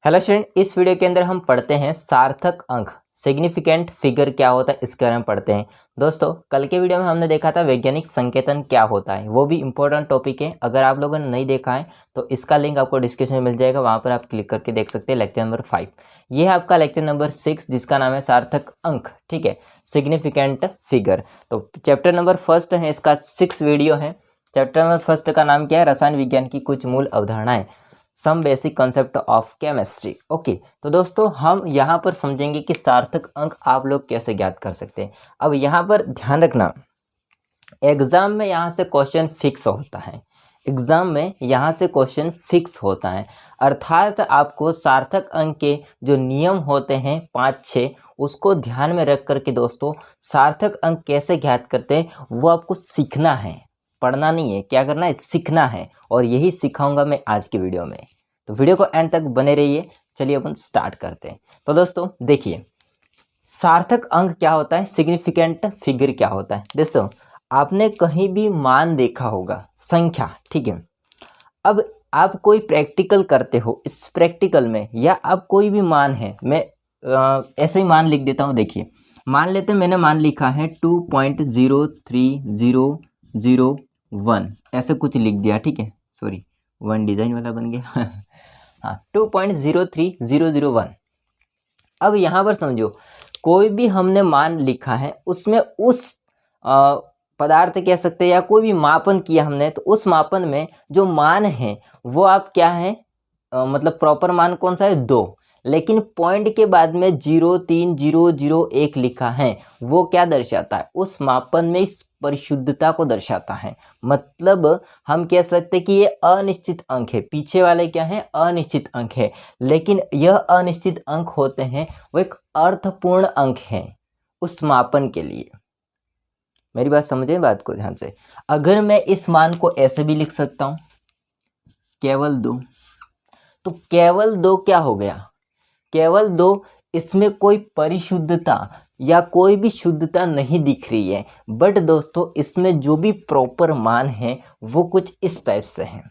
Hello student, इस video के अंदर हम पढ़ते हैं सार्थक अंक सिग्निफिकेंट फिगर क्या होता है, इसके बारे में पढ़ते हैं। दोस्तों, कल के वीडियो में हमने देखा था वैज्ञानिक संकेतन क्या होता है, वो भी इम्पोर्टेंट टॉपिक है। अगर आप लोगों ने नहीं देखा है तो इसका लिंक आपको डिस्क्रिप्शन में मिल जाएगा, वहाँ पर आप क्लिक करके देख सकते हैं। लेक्चर नंबर 5 ये है आपका लेक्चर नंबर 6 जिसका नाम है सार्थक अंक। ठीक है, सिग्निफिकेंट फिगर। तो चैप्टर नंबर 1 है, इसका 6 वीडियो है। चैप्टर नंबर 1 का नाम क्या है? रसायन विज्ञान की कुछ मूल अवधारणाएं, some basic concept of chemistry. Okay, तो दोस्तों हम यहाँ पर समझेंगे कि सार्थक अंक आप लोग कैसे ज्ञात कर सकते हैं। अब यहाँ पर ध्यान रखना, एग्जाम में यहाँ से क्वेश्चन फिक्स होता है। एग्जाम में यहाँ से क्वेश्चन फिक्स होता है, अर्थात आपको सार्थक अंक के जो नियम होते हैं 5-6 उसको ध्यान में रख करके दोस्तों सार्थक अंक कैसे ज्ञात करते हैं वो आपको सीखना है, पढ़ना नहीं है। क्या करना है? सीखना है, और यही सिखाऊंगा मैं आज की वीडियो में। तो वीडियो को एंड तक बने रहिए। चलिए अपन स्टार्ट करते हैं। तो दोस्तों देखिए, सार्थक अंक क्या होता है, सिग्निफिकेंट फिगर क्या होता है। दोस्तों, आपने कहीं भी मान देखा होगा, संख्या, ठीक है। अब आप कोई प्रैक्टिकल करते हो, इस प्रैक्टिकल में या आप कोई भी मान है, मैं ऐसे ही मान लिख देता हूँ। देखिए, मान लेते हैं मैंने मान लिखा है 2.03001, ऐसे कुछ लिख दिया, ठीक है। सॉरी, 1 डिजाइन वाला बन गया हाँ, 2.03001। अब यहाँ पर समझो, कोई भी हमने मान लिखा है, उसमें उस पदार्थ कह सकते हैं या कोई भी मापन किया हमने, तो उस मापन में जो मान है वो आप क्या है, मतलब प्रॉपर मान कौन सा है? 2। लेकिन पॉइंट के बाद में 03001 लिखा है, वो क्या दर्शाता है? उस मापन में इस परिशुद्धता को दर्शाता है। मतलब हम कह सकते हैं कि ये अनिश्चित अंक है। पीछे वाले क्या है? अनिश्चित अंक है। लेकिन यह अनिश्चित अंक होते हैं वो एक अर्थपूर्ण अंक है उस मापन के लिए। मेरी बात समझे, बात को ध्यान से। अगर मैं इस मान को ऐसे भी लिख सकता हूं, केवल 2, तो केवल 2 क्या हो गया? केवल 2, इसमें कोई परिशुद्धता या कोई भी शुद्धता नहीं दिख रही है। बट दोस्तों, इसमें जो भी प्रॉपर मान है वो कुछ इस टाइप से है।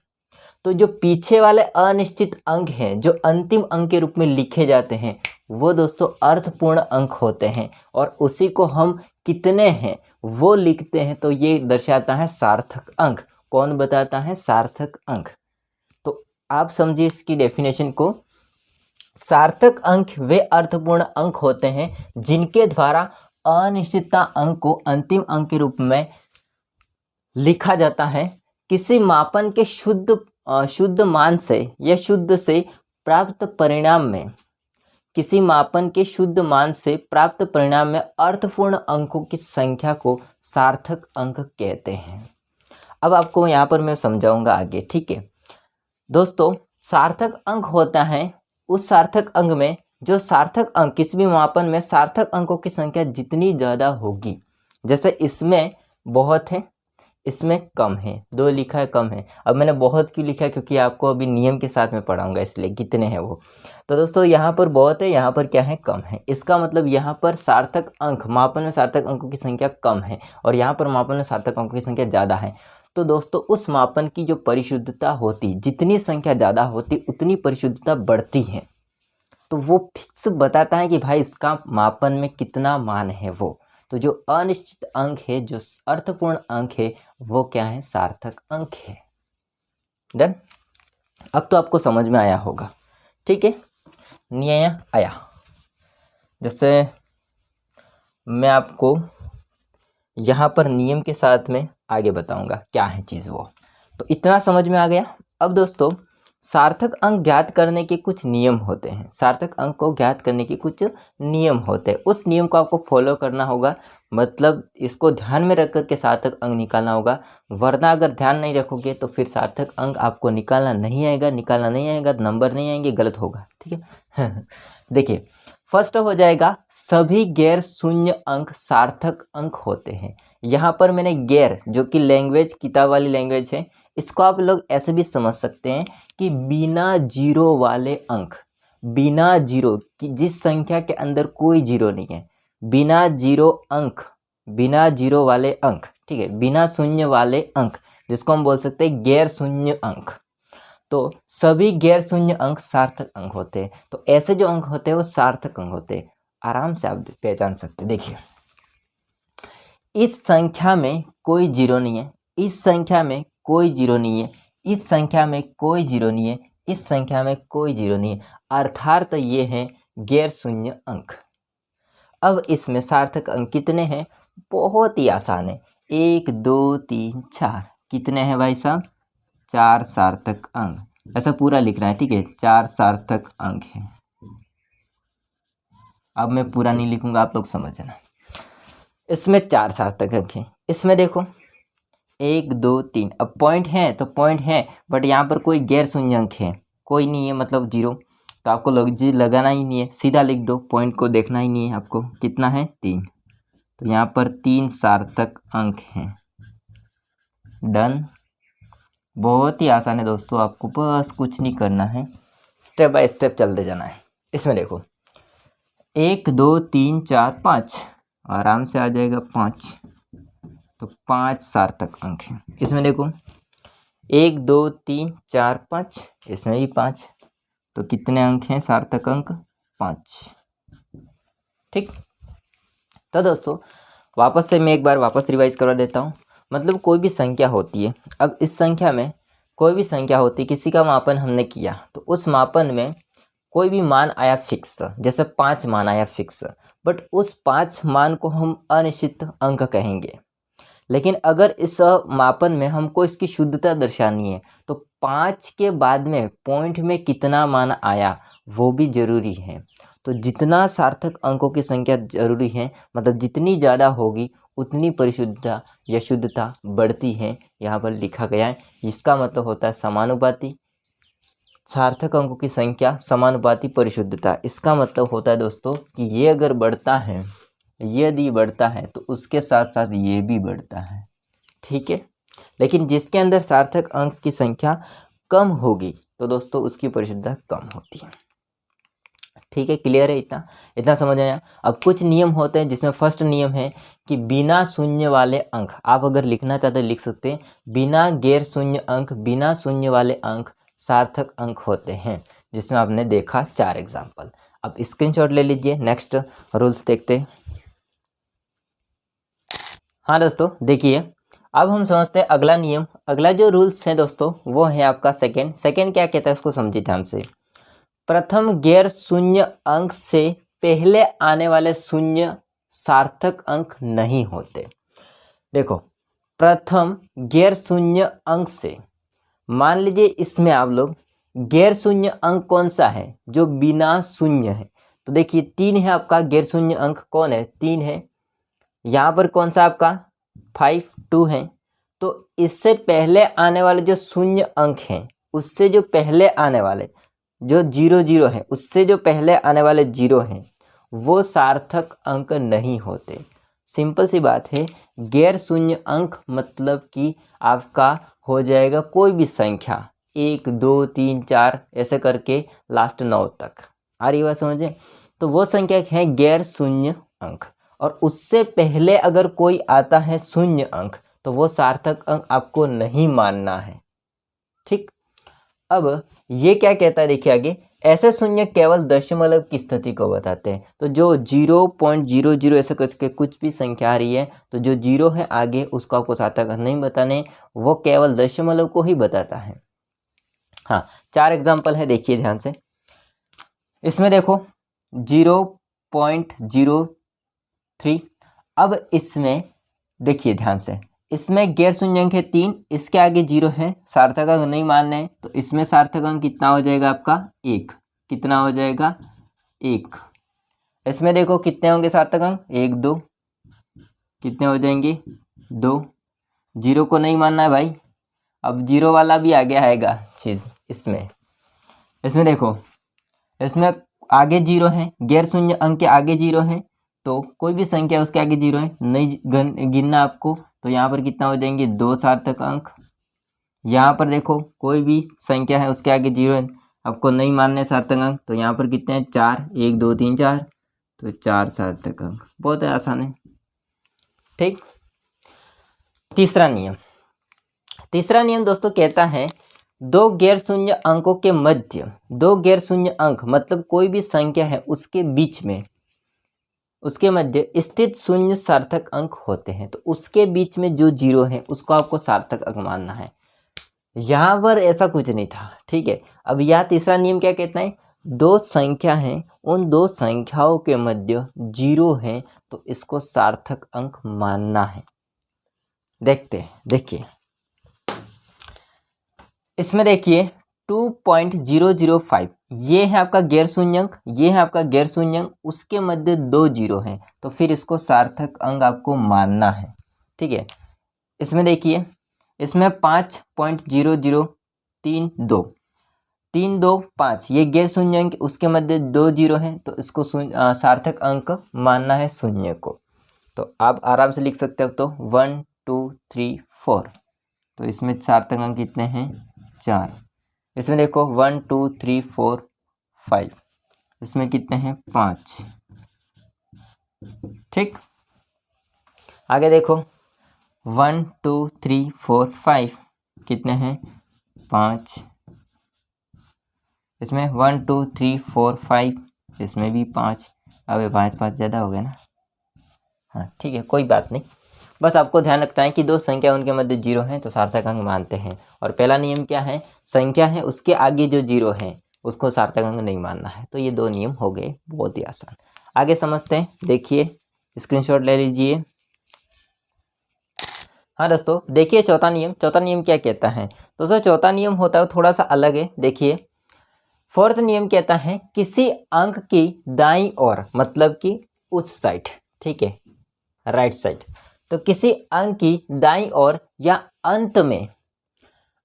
तो जो पीछे वाले अनिश्चित अंक हैं, जो अंतिम अंक के रूप में लिखे जाते हैं, वो दोस्तों अर्थपूर्ण अंक होते हैं, और उसी को हम कितने हैं वो लिखते हैं, तो ये दर्शाता है सार्थक अंक। कौन बताता है? सार्थक अंक। तो आप समझिए इसकी डेफिनेशन को। सार्थक अंक वे अर्थपूर्ण अंक होते हैं जिनके द्वारा अनिश्चितता अंक को अंतिम अंक के रूप में लिखा जाता है। किसी मापन के शुद्ध मान से या शुद्ध से प्राप्त परिणाम में, किसी मापन के शुद्ध मान से प्राप्त परिणाम में अर्थपूर्ण अंकों की संख्या को सार्थक अंक कहते हैं। अब आपको यहाँ पर मैं समझाऊंगा आगे, ठीक है। दोस्तों, सार्थक अंक होता है उस सार्थक अंक में, जो सार्थक अंक किसी भी मापन में सार्थक अंकों की संख्या जितनी ज़्यादा होगी, जैसे इसमें बहुत है, इसमें कम है, 2 लिखा है, कम है। अब मैंने बहुत क्यों लिखा है? क्योंकि आपको अभी नियम के साथ में पढ़ाऊंगा, इसलिए कितने हैं वो। तो दोस्तों, यहाँ पर बहुत है, यहाँ पर क्या है? कम है। इसका मतलब यहाँ पर सार्थक अंक, मापन में सार्थक अंकों की संख्या कम है, और यहाँ पर मापन में सार्थक अंकों की संख्या ज़्यादा है। तो दोस्तों, उस मापन की जो परिशुद्धता होती, जितनी संख्या ज़्यादा होती उतनी परिशुद्धता बढ़ती है। तो वो फिक्स बताता है कि भाई इसका मापन में कितना मान है वो। तो जो अनिश्चित अंक है, जो अर्थपूर्ण अंक है, वो क्या है? सार्थक अंक है। डन? अब तो आपको समझ में आया होगा, ठीक है। नहीं आया? जैसे मैं आपको यहाँ पर नियम के साथ में आगे बताऊंगा क्या है चीज़ वो। तो इतना समझ में आ गया। अब दोस्तों, सार्थक अंक ज्ञात करने के कुछ नियम होते हैं। सार्थक अंक को ज्ञात करने के कुछ नियम होते हैं, उस नियम को आपको फॉलो करना होगा। मतलब इसको ध्यान में रख कर के सार्थक अंक निकालना होगा, वरना अगर ध्यान नहीं रखोगे तो फिर सार्थक अंक आपको निकालना नहीं आएगा, नंबर नहीं आएंगे, गलत होगा, ठीक है देखिए, फर्स्ट हो जाएगा, सभी गैर शून्य अंक सार्थक अंक होते हैं। यहाँ पर मैंने गैर, जो कि लैंग्वेज, किताब वाली लैंग्वेज है, इसको आप लोग ऐसे भी समझ सकते हैं कि बिना जीरो वाले अंक, बिना जीरो की, जिस संख्या के अंदर कोई जीरो नहीं है, बिना जीरो अंक, बिना जीरो वाले अंक, ठीक है, बिना शून्य वाले अंक, जिसको हम बोल सकते हैं गैर शून्य अंक। तो सभी गैर शून्य अंक सार्थक अंक होते हैं। तो ऐसे जो अंक होते हैं वो सार्थक अंक होते हैं, आराम से आप पहचान सकते हैं। देखिए, इस संख्या में कोई जीरो नहीं है, इस संख्या में कोई जीरो नहीं है, इस संख्या में कोई जीरो नहीं है, इस संख्या में कोई जीरो नहीं है, अर्थात ये है गैर शून्य अंक। अब इसमें सार्थक अंक कितने हैं? बहुत ही आसान है, 1 2 3 4। कितने हैं भाई साहब? 4 सार्थक अंक। ऐसा पूरा लिखना है, ठीक है? 4 सार्थक अंक हैं। अब मैं पूरा नहीं लिखूंगा, आप लोग समझना। इसमें 4 सार्थक अंक हैं। इसमें देखो 1 2 3, अब पॉइंट है तो पॉइंट है, बट यहाँ पर कोई गैर शून्य अंक है कोई नहीं है, मतलब जीरो। तो आपको लगाना ही नहीं है, सीधा लिख दो, पॉइंट को देखना ही नहीं है आपको। कितना है? 3। तो यहाँ पर 3 सार्थक अंक हैं। डन। बहुत ही आसान है दोस्तों, आपको बस कुछ नहीं करना है, स्टेप बाय स्टेप चलते जाना है। इसमें देखो 1 2 3 4 5, आराम से आ जाएगा 5। तो 5 सार्थक अंक हैं। इसमें देखो 1 2 3 4 5, इसमें भी 5। तो कितने अंक हैं सार्थक अंक? 5। ठीक। तो दोस्तों वापस से मैं एक बार वापस रिवाइज करवा देता हूँ। मतलब कोई भी संख्या होती है, अब इस संख्या में कोई भी संख्या होती है, किसी का मापन हमने किया तो उस मापन में कोई भी मान आया फिक्स, जैसे 5 मान आया फिक्स, बट उस 5 मान को हम अनिश्चित अंक कहेंगे। लेकिन अगर इस मापन में हमको इसकी शुद्धता दर्शानी है तो 5 के बाद में पॉइंट में कितना मान आया वो भी जरूरी है। तो जितना सार्थक अंकों की संख्या जरूरी है, मतलब जितनी ज़्यादा होगी उतनी परिशुद्धता या शुद्धता बढ़ती है, यहाँ पर लिखा गया है। इसका मतलब होता है समानुपाती, सार्थक अंकों की संख्या समानुपाती परिशुद्धता। इसका मतलब होता है दोस्तों कि ये अगर बढ़ता है, यदि बढ़ता है तो उसके साथ साथ ये भी बढ़ता है, ठीक है? लेकिन जिसके अंदर सार्थक अंक की संख्या कम होगी तो दोस्तों उसकी परिशुद्धता कम होती है, ठीक है? क्लियर है? इतना समझ आया। अब कुछ नियम होते हैं, जिसमें फर्स्ट नियम है कि बिना शून्य वाले अंक, आप अगर लिखना चाहते हैं लिख सकते हैं, बिना गैर शून्य अंक, बिना शून्य वाले अंक सार्थक अंक होते हैं, जिसमें आपने देखा 4 एग्जाम्पल। अब स्क्रीनशॉट ले लीजिए, नेक्स्ट रूल्स देखते हैं। हाँ दोस्तों देखिए, अब हम समझते हैं अगला नियम। अगला जो रूल्स है दोस्तों वो है आपका सेकंड क्या कहता है उसको समझिए ध्यान से। प्रथम गैर शून्य अंक से पहले आने वाले शून्य सार्थक अंक नहीं होते। देखो, प्रथम गैर शून्य अंक से, मान लीजिए इसमें आप लोग गैर शून्य अंक कौन सा है? जो बिना शून्य है। तो देखिए 3 है आपका गैर शून्य अंक, कौन है? 3 है। यहाँ पर कौन सा आपका 5 2 है। तो इससे पहले आने वाले जो शून्य अंक हैं, उससे जो पहले आने वाले जो 0 0 है, उससे जो पहले आने वाले 0 हैं वो सार्थक अंक नहीं होते। सिंपल सी बात है। गैर शून्य अंक मतलब कि आपका हो जाएगा कोई भी संख्या, 1 2 3 4 ऐसे करके लास्ट 9 तक। आ रही बात समझे? तो वो संख्या है गैर शून्य अंक, और उससे पहले अगर कोई आता है शून्य अंक तो वो सार्थक अंक आपको नहीं मानना है, ठीक? अब ये क्या कहता है देखिए आगे, ऐसे शून्य केवल दशमलव की स्थिति को बताते हैं। तो जो 0.00 ऐसे करके कुछ भी संख्या आ रही है तो जो 0 है आगे उसको आपको सार्थक अंक नहीं बताने, वो केवल दशमलव को ही बताता है। हाँ, 4 एग्जाम्पल है, देखिए ध्यान से। इसमें देखो 0.03। अब इसमें देखिए ध्यान से, इसमें गैर शून्य अंक है 3, इसके आगे 0 है, सार्थक अंक नहीं मानना है। तो इसमें सार्थक अंक कितना हो जाएगा आपका? 1। कितना हो जाएगा? 1। इसमें देखो कितने होंगे सार्थक अंक? 1 2। कितने हो जाएंगे? 2। 0 को नहीं मानना है भाई। अब 0 वाला भी आगे आएगा चीज़ इसमें देखो, इसमें आगे 0 है, गैर शून्य अंक के आगे 0 है, तो कोई भी संख्या उसके आगे 0 है, नहीं गिनना आपको। तो यहाँ पर कितना हो जाएंगे? 2 सार्थक अंक। यहाँ पर देखो कोई भी संख्या है उसके आगे 0 है, आपको नहीं मानने सार्थक अंक, तो यहाँ पर कितने हैं? 4। 1 2 3 4, तो 4 सार्थक अंक। बहुत आसान है, ठीक? तीसरा नियम दोस्तों कहता है दो गैर शून्य अंकों के मध्य, दो गैर शून्य अंक मतलब कोई भी संख्या है उसके बीच में, उसके मध्य स्थित शून्य सार्थक अंक होते हैं। तो उसके बीच में जो जीरो है उसको आपको सार्थक अंक मानना है। यहाँ पर ऐसा कुछ नहीं था, ठीक है। अब यह तीसरा नियम क्या कहता है, दो संख्या हैं, उन दो संख्याओं के मध्य जीरो है तो इसको सार्थक अंक मानना है। देखते हैं, देखिए इसमें देखिए 2.005 ये है आपका गैर शून्य अंक, ये है आपका गैर शून्य अंक, उसके मध्य दो जीरो हैं तो फिर इसको सार्थक अंक आपको मानना है, ठीक है। इसमें देखिए इसमें 5.0032 3 2 5 ये गैर शून्य अंक, उसके मध्य दो जीरो हैं तो इसको सार्थक अंक मानना है शून्य को। तो आप आराम से लिख सकते हो, तो 1 2 3 4 तो इसमें सार्थक अंक कितने हैं, 4। इसमें देखो 1 2 3 4 5 इसमें कितने हैं, 5, ठीक। आगे देखो 1 2 3 4 5 कितने हैं, 5। इसमें 1 2 3 4 5 इसमें भी 5। अब 5 5 ज़्यादा हो गया ना, हाँ ठीक है, कोई बात नहीं। बस आपको ध्यान रखना है कि दो संख्या उनके मध्य जीरो हैं तो सार्थक अंक मानते हैं। और पहला नियम क्या है, संख्या है उसके आगे जो जीरो है उसको सार्थक अंक नहीं मानना है। तो ये दो नियम हो गए, बहुत ही आसान। आगे समझते हैं, देखिए स्क्रीनशॉट ले लीजिए। हाँ दोस्तों देखिए चौथा नियम, चौथा नियम क्या कहता है दोस्तों, चौथा नियम होता है थोड़ा सा अलग है। देखिए फोर्थ नियम कहता है किसी अंक की दाईं ओर मतलब कि उस साइड, ठीक है, राइट साइड, तो किसी अंक की दाईं ओर या अंत में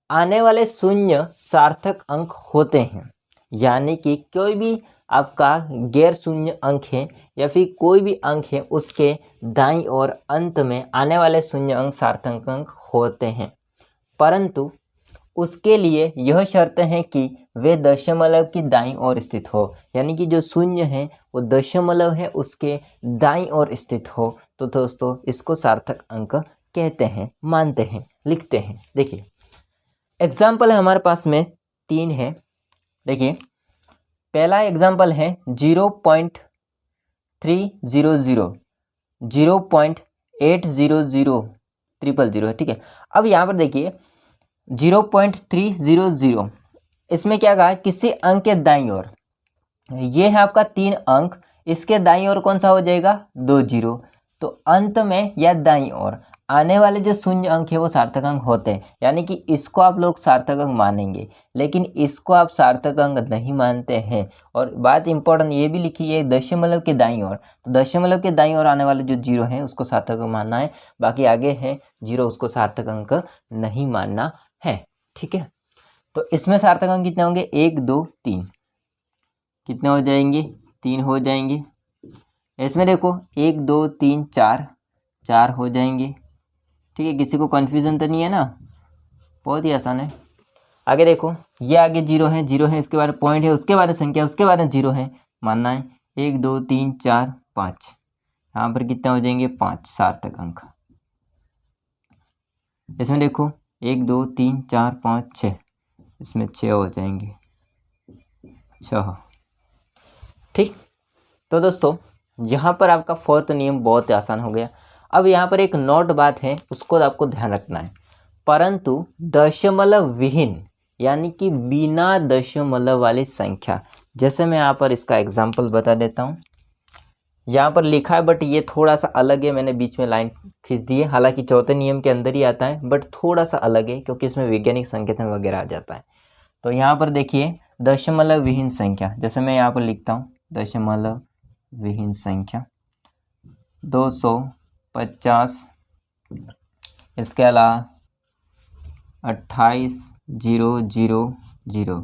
आने वाले शून्य सार्थक अंक होते हैं। यानी कि कोई भी आपका गैर शून्य अंक है या फिर कोई भी अंक है उसके दाईं ओर अंत में आने वाले शून्य अंक सार्थक अंक होते हैं, परंतु उसके लिए यह शर्त है कि वे दशमलव की दाईं ओर स्थित हो। यानी कि जो शून्य है वो दशमलव है उसके दाईं ओर स्थित हो। तो दोस्तों इसको सार्थक अंक कहते हैं, मानते हैं, लिखते हैं। देखिए एग्जाम्पल है हमारे पास में 3 है। देखिए पहला एग्जाम्पल है 0.300 0.800 है, ठीक है। अब यहाँ पर देखिए 0.300 इसमें क्या कहा, किसी अंक के दाईं ओर, ये है आपका 3 अंक, इसके दाईं ओर कौन सा हो जाएगा, 2 जीरो। तो अंत में या दाईं ओर आने वाले जो शून्य अंक है वो सार्थक अंक होते हैं। यानी कि इसको आप लोग सार्थक अंक मानेंगे, लेकिन इसको आप सार्थक अंक नहीं मानते हैं। और बात इंपॉर्टेंट ये भी लिखी है दशमलव के दाईं ओर, तो दशमलव के दाईं ओर आने वाले जो जीरो है उसको सार्थक अंक मानना है, बाकी आगे है जीरो उसको सार्थक अंक नहीं मानना है, ठीक है। तो इसमें सार्थक अंक कितने होंगे, 1 2 3 कितने हो जाएंगे, 3 हो जाएंगे। इसमें देखो 1 2 3 4 4 हो जाएंगे, ठीक है। किसी को कन्फ्यूज़न तो नहीं है ना, बहुत ही आसान है। आगे देखो ये आगे जीरो है, जीरो है, इसके बाद पॉइंट है, उसके बाद संख्या, उसके बाद जीरो है, मानना है। 1 2 3 4 5 यहाँ पर कितने हो जाएंगे, 5 सार्थक अंक। इसमें देखो 1 2 3 4 5 6 इसमें 6 हो जाएंगे, 6, ठीक। तो दोस्तों यहाँ पर आपका फोर्थ नियम बहुत ही आसान हो गया। अब यहाँ पर एक नोट बात है, उसको आपको ध्यान रखना है, परंतु दशमलव विहीन यानी कि बिना दशमलव वाली संख्या, जैसे मैं यहाँ पर इसका एग्जाम्पल बता देता हूँ। यहाँ पर लिखा है बट ये थोड़ा सा अलग है, मैंने बीच में लाइन खींच दी है, हालांकि चौथे नियम के अंदर ही आता है बट थोड़ा सा अलग है क्योंकि इसमें वैज्ञानिक संकेतन वगैरह आ जाता है। तो यहाँ पर देखिए दशमलव विहीन संख्या, जैसे मैं यहाँ पर लिखता हूँ दशमलव विहीन संख्या 250, इसके अलावा 28,000।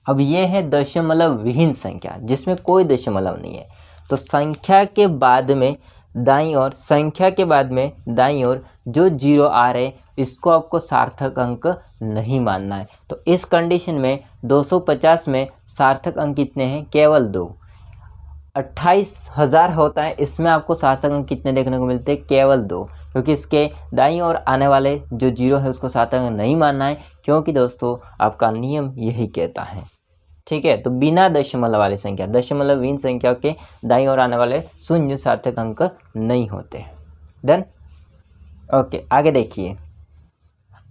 अब ये है दशमलव विहीन संख्या जिसमें कोई दशमलव नहीं है। तो संख्या के बाद में दाईं ओर, संख्या के बाद में दाईं ओर जो जीरो आ रहे इसको आपको सार्थक अंक नहीं मानना है। तो इस कंडीशन में 250 में सार्थक अंक कितने हैं, केवल 2। 28,000 होता है, इसमें आपको सार्थक अंक कितने देखने को मिलते हैं? केवल 2, क्योंकि इसके दाईं ओर आने वाले जो जीरो है उसको सार्थक अंक नहीं मानना है, क्योंकि दोस्तों आपका नियम यही कहता है। ठीक है, तो बिना दशमलव वाली संख्या, दशमलवहीन संख्या के दाईं ओर आने वाले शून्य सार्थक अंक नहीं होते। डन। ओके, आगे देखिए,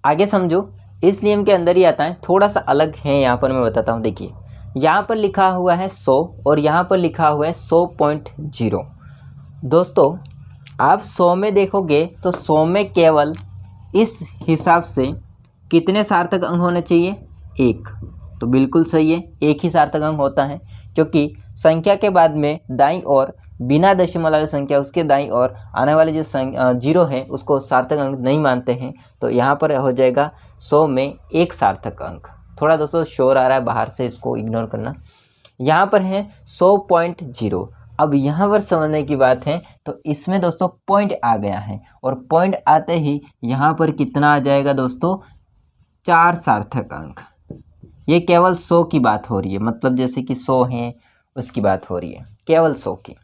आगे समझो, इस नियम के अंदर ही आता है, थोड़ा सा अलग है, यहाँ पर मैं बताता हूँ। देखिए, यहाँ पर लिखा हुआ है 100 और यहाँ पर लिखा हुआ है 100.0। दोस्तों आप 100 में देखोगे तो 100 में केवल इस हिसाब से कितने सार्थक अंक होने चाहिए? 1। तो बिल्कुल सही है, एक ही सार्थक अंक होता है, क्योंकि संख्या के बाद में दाईं ओर बिना दशमलव संख्या उसके दाईं ओर आने वाले जो जीरो है उसको सार्थक अंक नहीं मानते हैं। तो यहाँ पर हो जाएगा 100 में 1 सार्थक अंक। थोड़ा दोस्तों शोर आ रहा है बाहर से, इसको इग्नोर करना। यहाँ पर है 100.0। अब यहाँ पर समझने की बात है, तो इसमें दोस्तों पॉइंट आ गया है, और पॉइंट आते ही यहाँ पर कितना आ जाएगा दोस्तों? 4 सार्थक अंक। ये केवल 100 की बात हो रही है, मतलब जैसे कि 100 है उसकी बात हो रही है, केवल 100 की।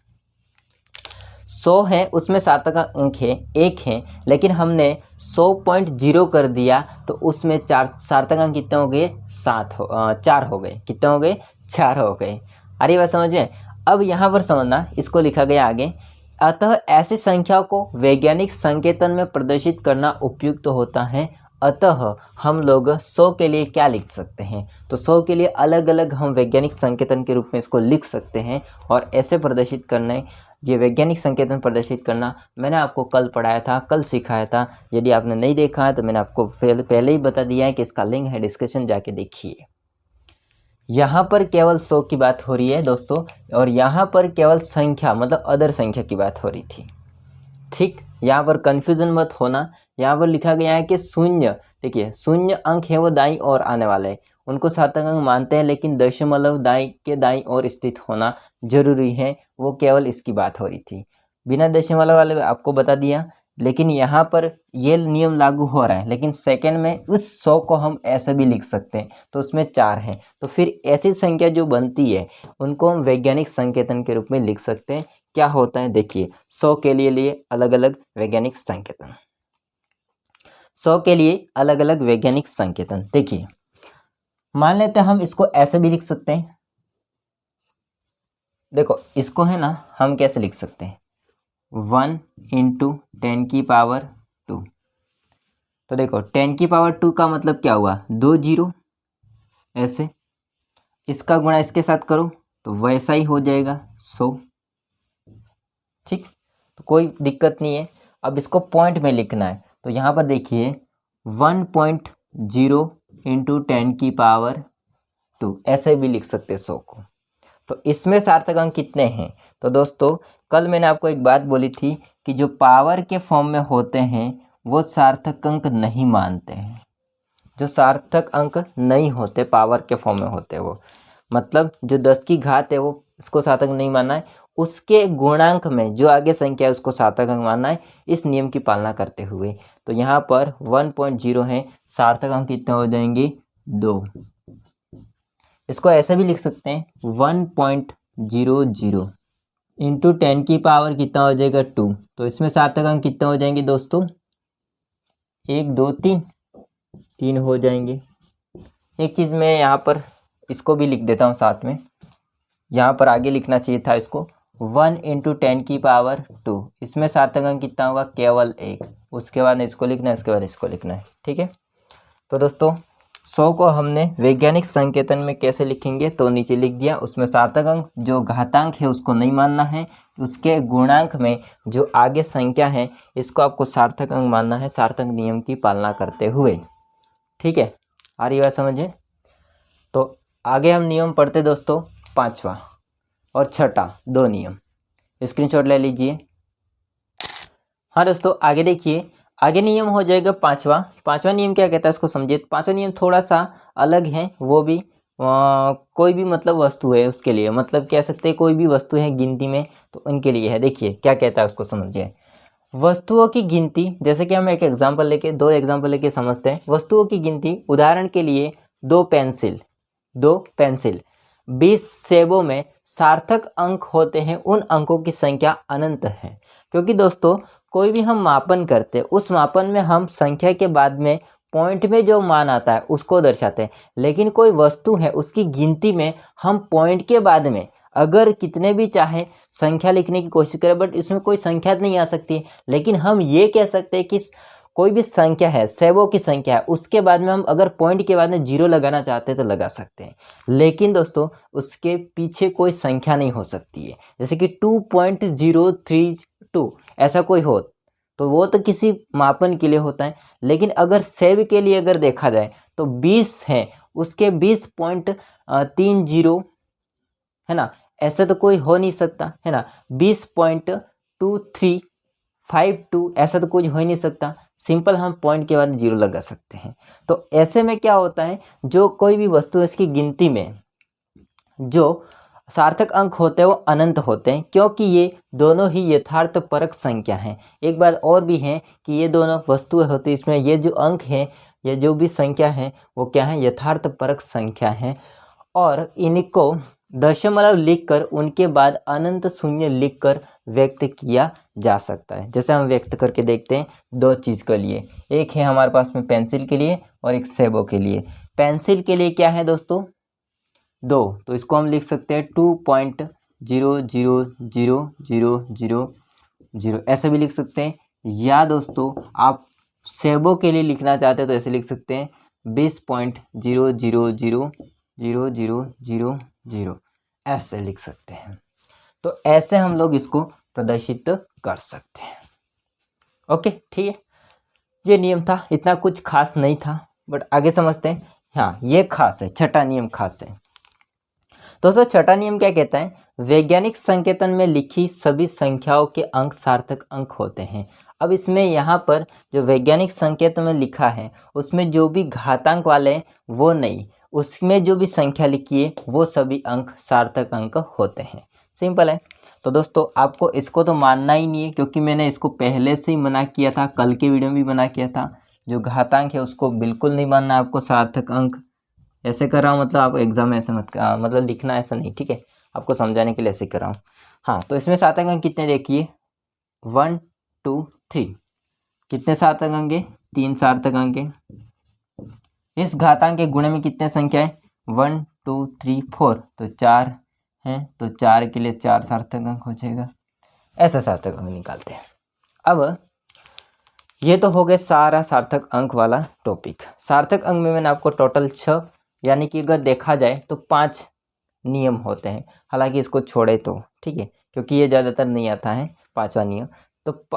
100 है उसमें सार्थक अंक है 1 है, लेकिन हमने 100.0 कर दिया तो उसमें 4 सार्थक अंक कितने हो गए? 4 हो गए। कितने हो गए? 4 हो गए। अरे बात समझे? अब यहाँ पर समझना, इसको लिखा गया आगे, अतः ऐसी संख्या को वैज्ञानिक संकेतन में प्रदर्शित करना उपयुक्त होता है। अतः हम लोग 100 के लिए क्या लिख सकते हैं? तो 100 के लिए अलग अलग हम वैज्ञानिक संकेतन के रूप में इसको लिख सकते हैं, और ऐसे प्रदर्शित करने, ये वैज्ञानिक संकेतन प्रदर्शित करना मैंने आपको कल पढ़ाया था, कल सिखाया था। यदि आपने नहीं देखा है तो मैंने आपको पहले ही बता दिया है कि इसका लिंक है डिस्क्रिप्शन, जाके देखिए। यहाँ पर केवल 100 की बात हो रही है दोस्तों, और यहाँ पर केवल संख्या मतलब अदर संख्या की बात हो रही थी। ठीक, यहाँ पर कन्फ्यूजन मत होना। यहाँ पर लिखा गया है कि शून्य, देखिए शून्य अंक है वो दाईं ओर आने वाले हैं, उनको सार्थक अंक मानते हैं, लेकिन दशमलव दाईं ओर स्थित होना जरूरी है, वो केवल इसकी बात हो रही थी। बिना दशमलव वाले आपको बता दिया, लेकिन यहाँ पर ये नियम लागू हो रहा है, लेकिन सेकंड में उस 100 को हम ऐसे भी लिख सकते हैं, तो उसमें 4 हैं, तो फिर ऐसी संख्या जो बनती है उनको हम वैज्ञानिक संकेतन के रूप में लिख सकते हैं। क्या होता है देखिए, 100 के लिए अलग अलग वैज्ञानिक संकेतन, 100 के लिए अलग अलग वैज्ञानिक संकेतन। देखिए, मान लेते हैं हम इसको ऐसे भी लिख सकते हैं। देखो इसको है ना, हम कैसे लिख सकते हैं? 1 × 10⁻²। तो देखो 10⁻² का मतलब क्या हुआ? 2 जीरो, ऐसे इसका गुणा इसके साथ करो तो वैसा ही हो जाएगा 100। ठीक, तो कोई दिक्कत नहीं है। अब इसको पॉइंट में लिखना है, तो यहाँ पर देखिए 1.0 × 10⁻², ऐसे भी लिख सकते 100 को। तो इसमें सार्थक अंक कितने हैं? तो दोस्तों कल मैंने आपको एक बात बोली थी कि जो पावर के फॉर्म में होते हैं वो सार्थक अंक नहीं मानते हैं। जो सार्थक अंक नहीं होते, पावर के फॉर्म में होते हैं, वो मतलब जो 10 की घात है वो इसको सार्थक नहीं मानना है, उसके गुणांक में जो आगे संख्या है उसको सार्थक अंक मानना है, इस नियम की पालना करते हुए। तो यहाँ पर 1.0 है, सार्थक अंक कितने हो जाएंगे? 2। इसको ऐसे भी लिख सकते हैं 1.00 इंटू 10 की पावर कितना हो जाएगा? 2। तो इसमें सार्थक अंक कितने हो जाएंगे दोस्तों? 1 2 3 हो जाएंगे। एक चीज़ मैं यहाँ पर इसको भी लिख देता हूँ साथ में, यहाँ पर आगे लिखना चाहिए था इसको 1 × 10⁻²। इसमें सार्थक अंक कितना होगा? केवल 1। उसके बाद इसको लिखना है, उसके बाद इसको लिखना है। ठीक है, तो दोस्तों 100 को हमने वैज्ञानिक संकेतन में कैसे लिखेंगे? तो नीचे लिख दिया, उसमें सार्थक अंक जो घातांक है उसको नहीं मानना है, उसके गुणांक में जो आगे संख्या है इसको आपको सार्थक अंक मानना है, सार्थक नियम की पालना करते हुए। ठीक है, आ रही बात समझे? तो आगे हम नियम पढ़ते दोस्तों, 5वां और 6ठा 2 नियम, स्क्रीनशॉट ले लीजिए। हाँ दोस्तों, आगे देखिए, आगे नियम हो जाएगा 5वां नियम क्या कहता है इसको समझिए। 5वां नियम थोड़ा सा अलग है, वो भी कोई भी मतलब वस्तु है उसके लिए, मतलब कह सकते हैं कोई भी वस्तु है गिनती में, तो उनके लिए है। देखिए क्या कहता है उसको समझिए। वस्तुओं की गिनती, जैसे कि हम एक एग्जाम्पल लेके 2 एग्जाम्पल लेके समझते हैं। वस्तुओं की गिनती, उदाहरण के लिए 2 पेंसिल, 20 सेबों में सार्थक अंक होते हैं उन अंकों की संख्या अनंत है। क्योंकि दोस्तों कोई भी हम मापन करते हैं उस मापन में हम संख्या के बाद में पॉइंट में जो मान आता है उसको दर्शाते हैं, लेकिन कोई वस्तु है उसकी गिनती में हम पॉइंट के बाद में अगर कितने भी चाहे संख्या लिखने की कोशिश करें बट इसमें कोई संख्या नहीं आ सकती, लेकिन हम ये कह सकते हैं कि कोई भी संख्या है, सेबों की संख्या है, उसके बाद में हम अगर पॉइंट के बाद में जीरो लगाना चाहते हैं तो लगा सकते हैं, लेकिन दोस्तों उसके पीछे कोई संख्या नहीं हो सकती है। जैसे कि 2.032 ऐसा कोई हो तो वो तो किसी मापन के लिए होता है, लेकिन अगर सेब के लिए अगर देखा जाए तो 20 है, उसके 20.30 है ना, ऐसा तो कोई हो नहीं सकता है ना। 20.2352 ऐसा तो कुछ हो ही नहीं सकता। सिंपल हम पॉइंट के बाद जीरो लगा सकते हैं। तो ऐसे में क्या होता है, जो कोई भी वस्तु है इसकी गिनती में जो सार्थक अंक होते हैं वो अनंत होते हैं, क्योंकि ये दोनों ही यथार्थपरक संख्या हैं। एक बात और भी है कि ये दोनों वस्तुएं होती हैं, इसमें ये जो अंक हैं, ये जो भी संख्या है वो क्या है, यथार्थपरक संख्या है। और इनको दशमलव लिखकर उनके बाद अनंत शून्य लिखकर व्यक्त किया जा सकता है। जैसे हम व्यक्त करके देखते हैं दो चीज़ के लिए, एक है हमारे पास में पेंसिल के लिए और एक सेबों के लिए। पेंसिल के लिए क्या है दोस्तों, 2, तो इसको हम लिख सकते हैं 2.0000000 ऐसे भी लिख सकते हैं, या दोस्तों आप सेबों के लिए लिखना चाहते हैं तो ऐसे लिख सकते हैं 20.0000000 ऐसे लिख सकते हैं। तो ऐसे हम लोग इसको प्रदर्शित कर सकते हैं। ओके ठीक है, ये नियम था, इतना कुछ खास नहीं था, बट आगे समझते हैं। हाँ ये खास है, छठा नियम खास है दोस्तों। छठा नियम क्या कहता है, वैज्ञानिक संकेतन में लिखी सभी संख्याओं के अंक सार्थक अंक होते हैं। अब इसमें यहाँ पर जो वैज्ञानिक संकेतन में लिखा है उसमें जो भी घातांक वाले हैं वो नहीं, उसमें जो भी संख्या लिखी है वो सभी अंक सार्थक अंक होते हैं। सिंपल है। तो दोस्तों आपको इसको तो मानना ही नहीं है, क्योंकि मैंने इसको पहले से ही मना किया था, कल के वीडियो में भी मना किया था। जो घातांक है उसको बिल्कुल नहीं मानना आपको, सार्थक अंक ऐसे कर रहा हूँ, मतलब आप एग्जाम में ऐसे मत मतलब लिखना ऐसा नहीं, ठीक है, आपको समझाने के लिए ऐसे कर रहा हूँ। हाँ तो इसमें सार्थक अंक कितने देखिए, 1 2 3, कितने सार्थक अंक है, 3 सार्थक अंक है। इस घातांक के गुणे में कितने संख्या है, 1 2 3 4, तो 4 हैं, तो 4 के लिए 4 सार्थक अंक हो जाएगा। ऐसा सार्थक अंक निकालते हैं। अब ये तो हो गए सारा सार्थक अंक वाला टॉपिक। सार्थक अंक में मैंने आपको टोटल 6, यानी कि अगर देखा जाए तो 5 नियम होते हैं, हालांकि इसको छोड़े तो ठीक है, क्योंकि ये ज़्यादातर नहीं आता है 5वां नियम। तो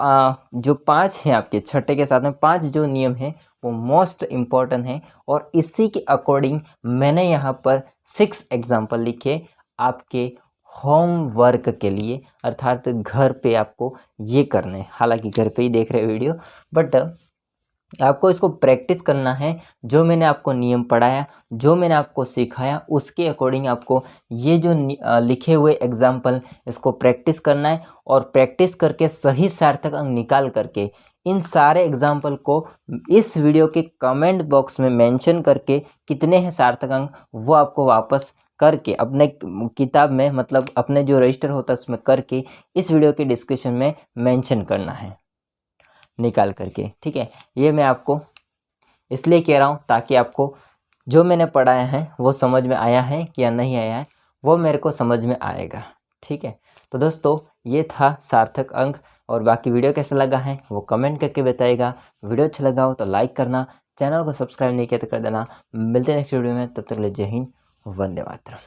जो 5 हैं आपके छठे के साथ में 5 जो नियम हैं वो मोस्ट इम्पॉर्टेंट हैं, और इसी के अकॉर्डिंग मैंने यहाँ पर 6 एग्जाम्पल लिखे आपके होमवर्क के लिए, अर्थात घर पे आपको ये करने, हालांकि घर पे ही देख रहे वीडियो, बट आपको इसको प्रैक्टिस करना है। जो मैंने आपको नियम पढ़ाया, जो मैंने आपको सिखाया, उसके अकॉर्डिंग आपको ये जो लिखे हुए एग्जाम्पल इसको प्रैक्टिस करना है, और प्रैक्टिस करके सही सार्थक अंक निकाल करके इन सारे एग्जाम्पल को इस वीडियो के कमेंट बॉक्स में मेंशन करके कितने हैं सार्थक अंक वो आपको वापस करके अपने किताब में, मतलब अपने जो रजिस्टर होता है उसमें करके इस वीडियो के डिस्क्रिप्शन में मेंशन करना है निकाल करके, ठीक है। ये मैं आपको इसलिए कह रहा हूँ ताकि आपको जो मैंने पढ़ाया है वो समझ में आया है कि या नहीं आया है, वो मेरे को समझ में आएगा, ठीक है। तो दोस्तों ये था सार्थक अंक, और बाकी वीडियो कैसा लगा है वो कमेंट करके बताइएगा। वीडियो अच्छा लगा हो तो लाइक करना, चैनल को सब्सक्राइब नहीं किया तो कर देना। मिलते हैं नेक्स्ट वीडियो में, तब तक के लिए जय हिंद, वंदे मातरम।